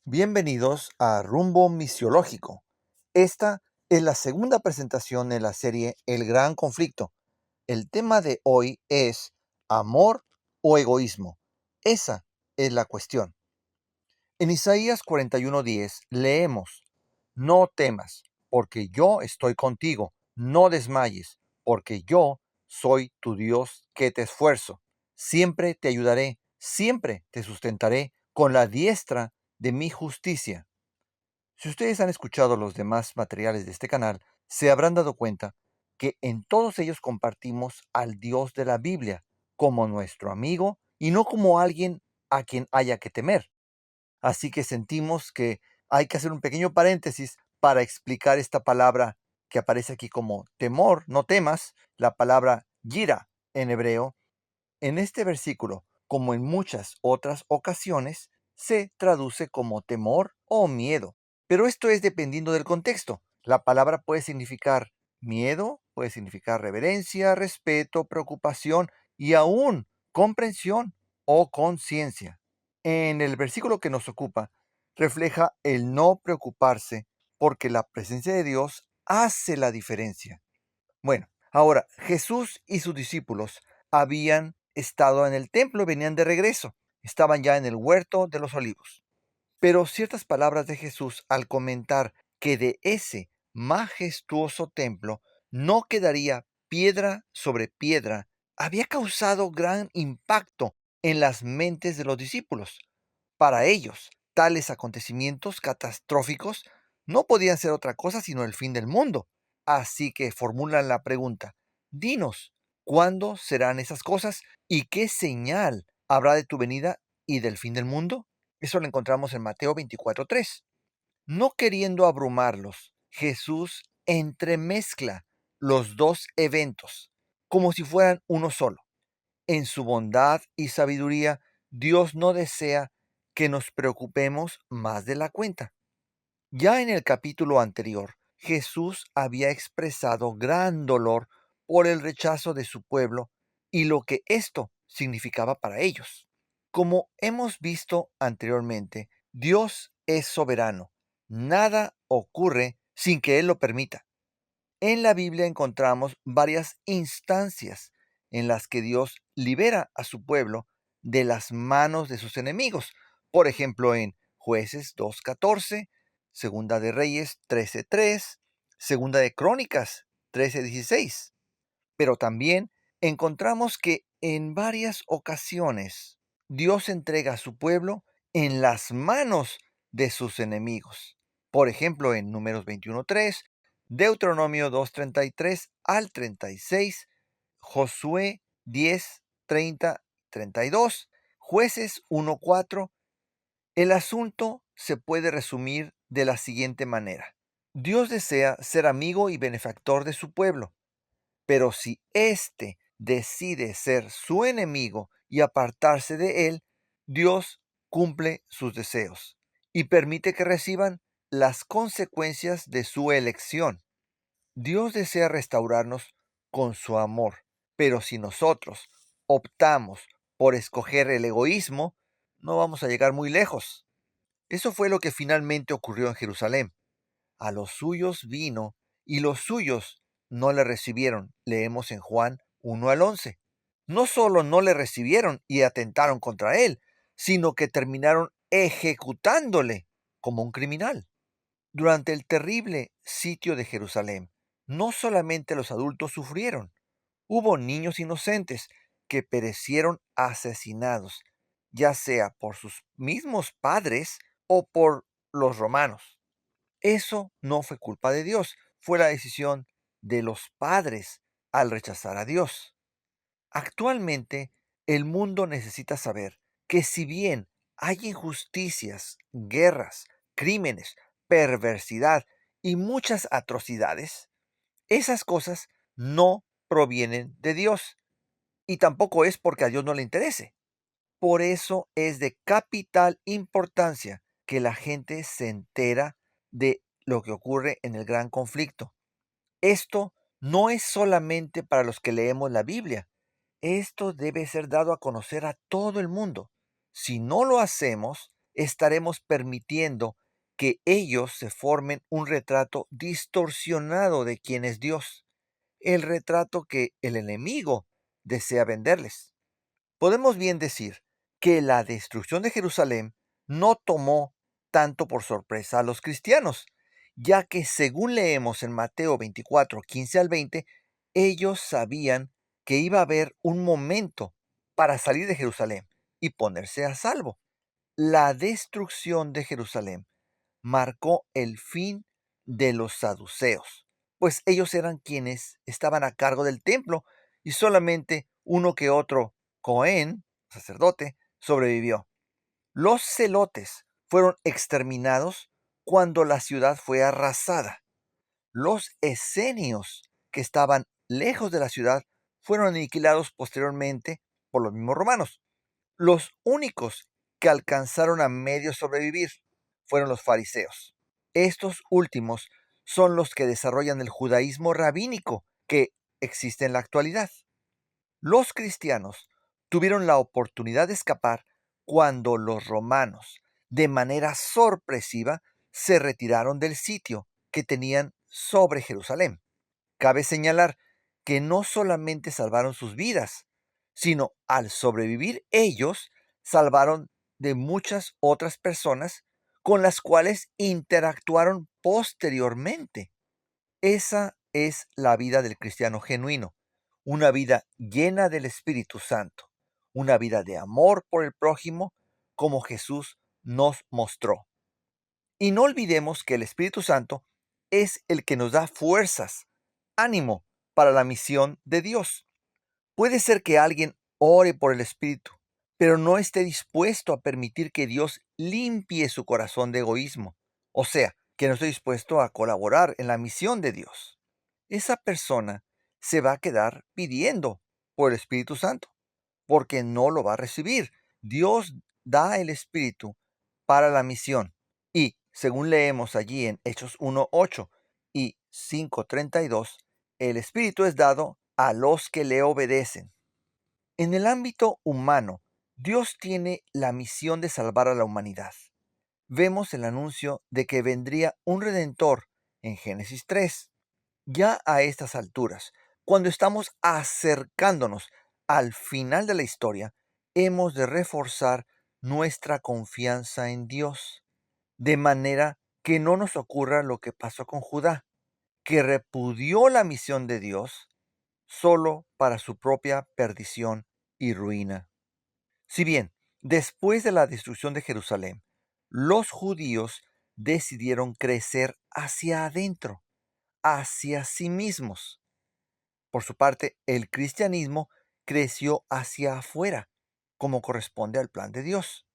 Bienvenidos a Rumbo Misiológico. Esta es la segunda presentación de la serie El Gran Conflicto. El tema de hoy es amor o egoísmo. Esa es la cuestión. En Isaías 41:10 leemos: No temas, porque yo estoy contigo. No desmayes, porque yo soy tu Dios que te esfuerzo. Siempre te ayudaré, siempre te sustentaré con la diestra de mi justicia. Si ustedes han escuchado los demás materiales de este canal, se habrán dado cuenta que en todos ellos compartimos al Dios de la Biblia como nuestro amigo y no como alguien a quien haya que temer. Así que sentimos que hay que hacer un pequeño paréntesis para explicar esta palabra que aparece aquí como temor, no temas, la palabra yira en hebreo. En este versículo, como en muchas otras ocasiones, se traduce como temor o miedo. Pero esto es dependiendo del contexto. La palabra puede significar miedo, puede significar reverencia, respeto, preocupación y aún comprensión o conciencia. En el versículo que nos ocupa, refleja el no preocuparse porque la presencia de Dios hace la diferencia. Bueno, ahora Jesús y sus discípulos habían estado en el templo, venían de regreso, estaban ya en el huerto de los olivos. Pero ciertas palabras de Jesús al comentar que de ese majestuoso templo no quedaría piedra sobre piedra, había causado gran impacto en las mentes de los discípulos. Para ellos, tales acontecimientos catastróficos no podían ser otra cosa sino el fin del mundo. Así que formulan la pregunta: dinos, ¿cuándo serán esas cosas y qué señal habrá de tu venida y del fin del mundo? Eso lo encontramos en Mateo 24:3. No queriendo abrumarlos, Jesús entremezcla los dos eventos como si fueran uno solo. En su bondad y sabiduría, Dios no desea que nos preocupemos más de la cuenta. Ya en el capítulo anterior, Jesús había expresado gran dolor por el rechazo de su pueblo y lo que esto significaba para ellos. Como hemos visto anteriormente, Dios es soberano. Nada ocurre sin que Él lo permita. En la Biblia encontramos varias instancias en las que Dios libera a su pueblo de las manos de sus enemigos. Por ejemplo, en Jueces 2:14, Segunda de Reyes 13:3, Segunda de Crónicas 13:16. Pero también encontramos que en varias ocasiones Dios entrega a su pueblo en las manos de sus enemigos. Por ejemplo, en Números 21:3, Deuteronomio 2:33 al 36, Josué 10:30, 32, Jueces 1:4. El asunto se puede resumir de la siguiente manera: Dios desea ser amigo y benefactor de su pueblo, pero si éste decide ser su enemigo y apartarse de él, Dios cumple sus deseos y permite que reciban las consecuencias de su elección. Dios desea restaurarnos con su amor, pero si nosotros optamos por escoger el egoísmo, no vamos a llegar muy lejos. Eso fue lo que finalmente ocurrió en Jerusalén. A los suyos vino y los suyos no le recibieron. Leemos en Juan 1 al 11. No solo no le recibieron y atentaron contra él, sino que terminaron ejecutándole como un criminal. Durante el terrible sitio de Jerusalén, no solamente los adultos sufrieron, hubo niños inocentes que perecieron asesinados, ya sea por sus mismos padres o por los romanos. Eso no fue culpa de Dios, fue la decisión de los padres al rechazar a Dios. Actualmente, el mundo necesita saber que si bien hay injusticias, guerras, crímenes, perversidad y muchas atrocidades, esas cosas no provienen de Dios y tampoco es porque a Dios no le interese. Por eso es de capital importancia que la gente se entera de lo que ocurre en el gran conflicto. Esto no es solamente para los que leemos la Biblia. Esto debe ser dado a conocer a todo el mundo. Si no lo hacemos, estaremos permitiendo que ellos se formen un retrato distorsionado de quién es Dios, el retrato que el enemigo desea venderles. Podemos bien decir que la destrucción de Jerusalén no tomó tanto por sorpresa a los cristianos, ya que según leemos en Mateo 24, 15 al 20, ellos sabían que iba a haber un momento para salir de Jerusalén y ponerse a salvo. La destrucción de Jerusalén marcó el fin de los saduceos, pues ellos eran quienes estaban a cargo del templo y solamente uno que otro Cohen, sacerdote, sobrevivió. Los celotes fueron exterminados cuando la ciudad fue arrasada. Los esenios, que estaban lejos de la ciudad, fueron aniquilados posteriormente por los mismos romanos. Los únicos que alcanzaron a medio sobrevivir fueron los fariseos. Estos últimos son los que desarrollan el judaísmo rabínico que existe en la actualidad. Los cristianos tuvieron la oportunidad de escapar cuando los romanos, de manera sorpresiva, se retiraron del sitio que tenían sobre Jerusalén. Cabe señalar que no solamente salvaron sus vidas, sino al sobrevivir ellos, salvaron de muchas otras personas con las cuales interactuaron posteriormente. Esa es la vida del cristiano genuino, una vida llena del Espíritu Santo, una vida de amor por el prójimo, como Jesús nos mostró. Y no olvidemos que el Espíritu Santo es el que nos da fuerzas, ánimo para la misión de Dios. Puede ser que alguien ore por el Espíritu, pero no esté dispuesto a permitir que Dios limpie su corazón de egoísmo, o sea, que no esté dispuesto a colaborar en la misión de Dios. Esa persona se va a quedar pidiendo por el Espíritu Santo, porque no lo va a recibir. Dios da el Espíritu para la misión. Y según leemos allí en Hechos 1:8 y 5:32, el Espíritu es dado a los que le obedecen. En el ámbito humano, Dios tiene la misión de salvar a la humanidad. Vemos el anuncio de que vendría un redentor en Génesis 3. Ya a estas alturas, cuando estamos acercándonos al final de la historia, hemos de reforzar nuestra confianza en Dios, de manera que no nos ocurra lo que pasó con Judá, que repudió la misión de Dios solo para su propia perdición y ruina. Si bien, después de la destrucción de Jerusalén, los judíos decidieron crecer hacia adentro, hacia sí mismos. Por su parte, el cristianismo creció hacia afuera, como corresponde al plan de Dios.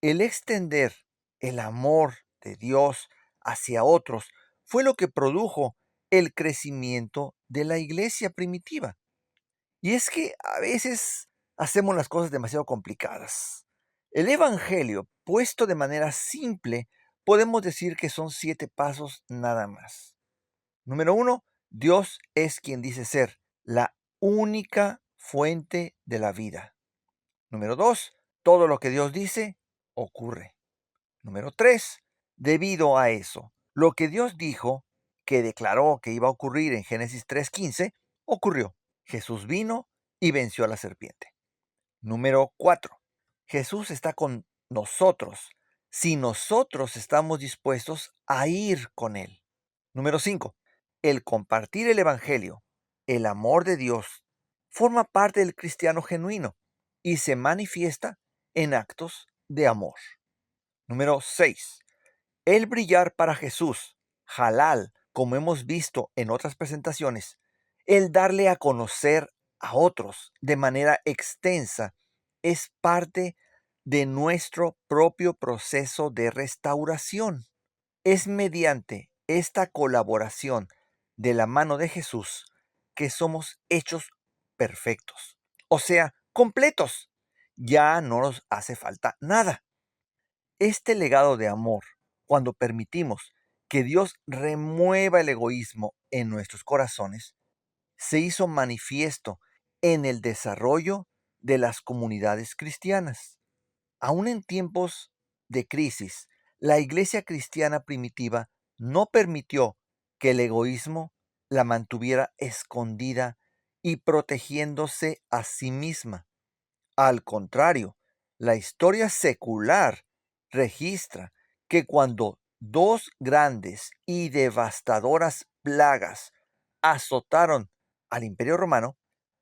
El extender el amor de Dios hacia otros fue lo que produjo el crecimiento de la iglesia primitiva. Y es que a veces hacemos las cosas demasiado complicadas. El Evangelio, puesto de manera simple, podemos decir que son 7 pasos nada más. Número 1, Dios es quien dice ser la única fuente de la vida. Número 2, todo lo que Dios dice ocurre. Número 3, debido a eso, lo que Dios dijo, que declaró que iba a ocurrir en Génesis 3:15, ocurrió. Jesús vino y venció a la serpiente. Número 4, Jesús está con nosotros si nosotros estamos dispuestos a ir con Él. Número 5, el compartir el Evangelio, el amor de Dios, forma parte del cristiano genuino y se manifiesta en actos de amor. Número 6, el brillar para Jesús, halal, como hemos visto en otras presentaciones, el darle a conocer a otros de manera extensa, es parte de nuestro propio proceso de restauración. Es mediante esta colaboración de la mano de Jesús que somos hechos perfectos, o sea, completos. Ya no nos hace falta nada. Este legado de amor, cuando permitimos que Dios remueva el egoísmo en nuestros corazones, se hizo manifiesto en el desarrollo de las comunidades cristianas. Aún en tiempos de crisis, la iglesia cristiana primitiva no permitió que el egoísmo la mantuviera escondida y protegiéndose a sí misma. Al contrario, la historia secular registra que cuando dos grandes y devastadoras plagas azotaron al Imperio Romano,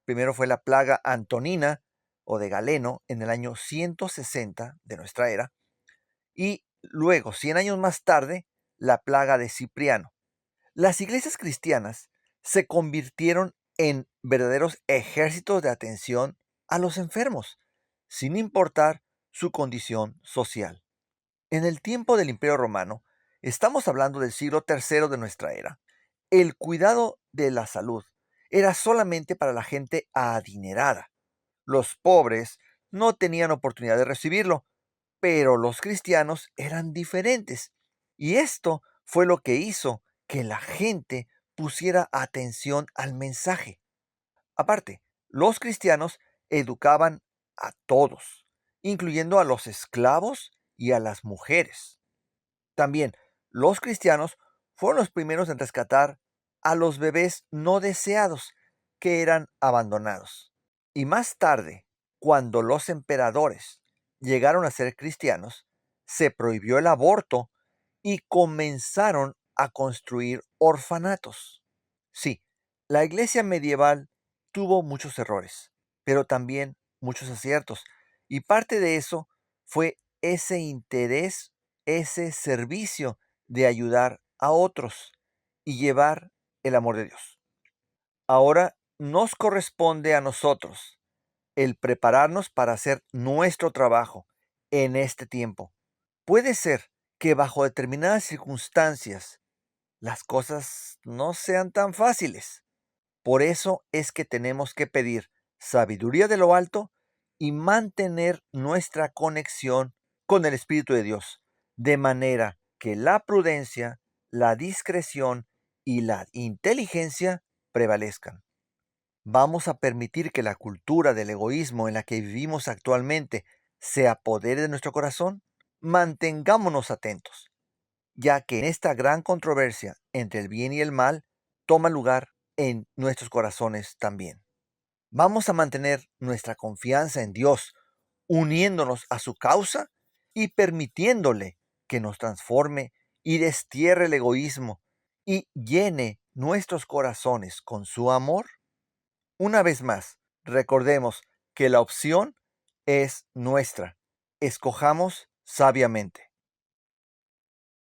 primero fue la plaga Antonina o de Galeno en el año 160 de nuestra era, y luego, 100 años más tarde, la plaga de Cipriano. Las iglesias cristianas se convirtieron en verdaderos ejércitos de atención a los enfermos, sin importar su condición social. En el tiempo del Imperio Romano, estamos hablando del siglo III de nuestra era, el cuidado de la salud era solamente para la gente adinerada. Los pobres no tenían oportunidad de recibirlo, pero los cristianos eran diferentes. Y esto fue lo que hizo que la gente pusiera atención al mensaje. Aparte, los cristianos educaban a todos, incluyendo a los esclavos y a las mujeres. También los cristianos fueron los primeros en rescatar a los bebés no deseados que eran abandonados. Y más tarde, cuando los emperadores llegaron a ser cristianos, se prohibió el aborto y comenzaron a construir orfanatos. Sí, la iglesia medieval tuvo muchos errores, pero también muchos aciertos. Y parte de eso fue ese interés, ese servicio de ayudar a otros y llevar el amor de Dios. Ahora nos corresponde a nosotros el prepararnos para hacer nuestro trabajo en este tiempo. Puede ser que bajo determinadas circunstancias las cosas no sean tan fáciles. Por eso es que tenemos que pedir sabiduría de lo alto y mantener nuestra conexión con el Espíritu de Dios, de manera que la prudencia, la discreción y la inteligencia prevalezcan. ¿Vamos a permitir que la cultura del egoísmo en la que vivimos actualmente se apodere de nuestro corazón? Mantengámonos atentos, ya que en esta gran controversia entre el bien y el mal toma lugar en nuestros corazones también. Vamos a mantener nuestra confianza en Dios, uniéndonos a su causa y permitiéndole que nos transforme y destierre el egoísmo y llene nuestros corazones con su amor. Una vez más, recordemos que la opción es nuestra. Escojamos sabiamente.